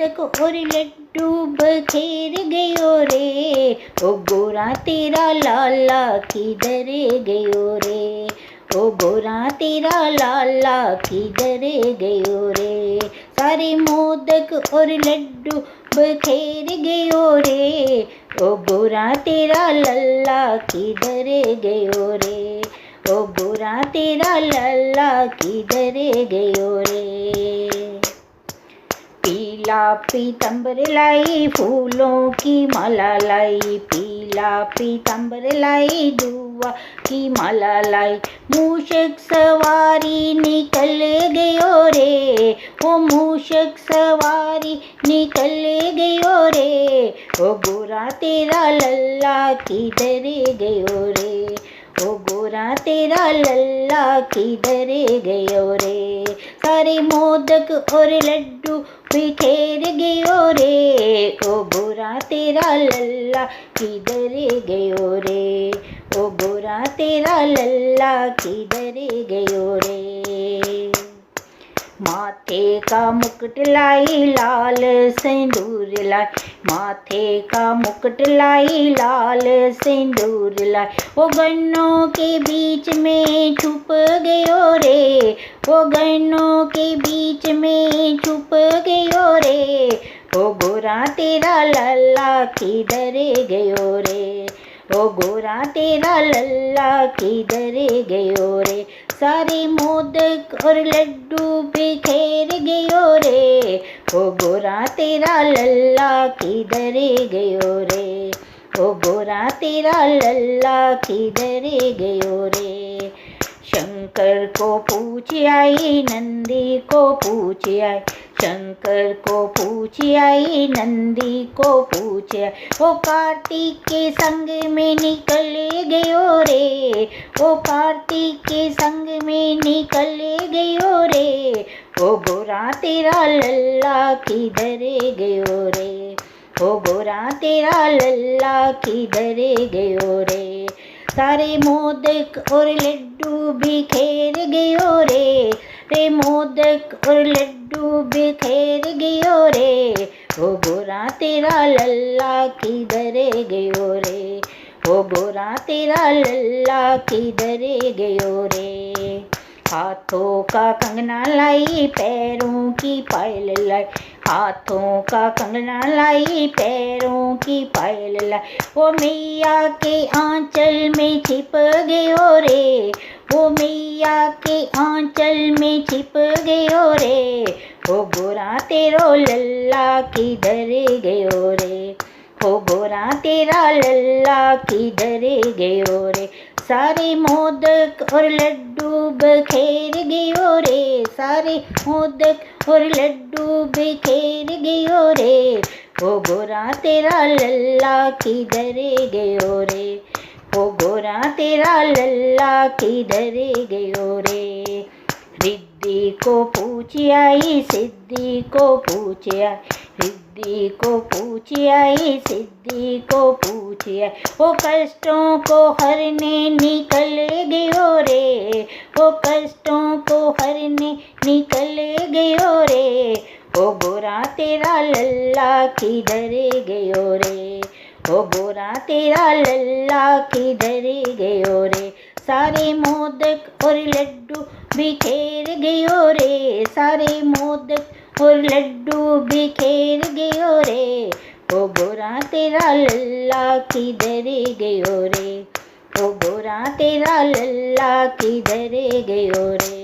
मोदक और लड्डू बखेर गयो रे, ओ गोरा तेरा लाला किधर गयो रे, ओ गोरा तेरा लाला किधर गयो रे। सारे मोदक और लड्डू बखेर गयो रे, ओ गोरा तेरा लल्ला किधर गयो रे, ओ गोरा तेरा लल्ला किधर गयो रे। पीला पीतंबर लाई फूलों की माला लाई, पीला पीतंबर लाई दुआ की माला लाई, मूषक सवारी निकल गयो रे, ओ मूषक सवारी निकल गयो रे, ओ गोरा तेरा लल्ला किधर गयो रे, ओ गोरा तेरा लल्ला किधर गयो रे। सारे मोदक और लड्डू बिखेर गयो रे, ओ गोरा तेरा लल्ला किधर गयो रे, ओ गोरा तेरा लल्ला किधर गयो रे। माथे का मुकुट लाई लाल सिंदूर लाई, माथे का मुकुट लाई लाल सिंदूर लाई, वो गन्नों के बीच में छुप गयो रे, वो गन्नों के बीच में छुप गयो रे, ओ गोरा तेरा लल्ला किधर गयो रे, ओ गोरा तेरा लल्ला किधर गयो रे। सारे मोदक और लड्डू बिखेर गयो रे, ओ गोरा तेरा लल्ला किधर गयो रे, ओ गोरा तेरा लल्ला किधर गयो रे। शंकर को पूछ आई नंदी को पूछ आई, शंकर को पूछ आई नंदी को पूछ आई, वो कार्तिक के संग में निकल गयो रे, वो कार्तिक के संग में निकल गयो रे, ओ गोरा तेरा लल्ला किधर गयो रे, ओ गोरा तेरा लल्ला किधर गयो रे। सारे मोदक और लड्डू बिखेर गयो रे, रे मोदक और लड्डू बिखेर गयो रे, ओ गोरा तेरा लल्ला किधर गयो रे, ओ गोरा तेरा लल्ला किधर गयो रे। हाथों का कंगना लाई पैरों की पायल लाई, हाथों का कंगना लाई पैरों की पायल लाई, वो मैया के आंचल में छिप गयो रे, वो मैया के आंचल में छिप गयो रे, ओ गोरा तेरो लल्ला किधर गयो रे, ओ गोरा तेरा लल्ला किधर गयो रे। सारे मोदक और लड्डू बखेर गयो रे, सारे मोदक और लड्डू बिखेर गयो रे, ओ गोरा तेरा लल्ला किधर गयो रे, ओ गोरा तेरा लल्ला किधर गयो रे। रिद्धि को पूछ आई सिद्धि को पूछ आई, रिद्धि को पूछ आई सिद्धि को पूछ आई, वो कष्टों को हरने निकल गयो रे, वो कष्टों को हरने निकल गयो रे, ओ गोरा तेरा लल्ला किधर गयो रे, ओ गोरा तेरा लल्ला किधर गयो रे। सारे मोदक और लड्डू बिखेर गयो रे, सारे मोदक और लड्डू बिखेर गयो रे, ओ गोरा तेरा लल्ला किधर गयो रे, ओ गोरा तेरा लल्ला किधर गयो रे।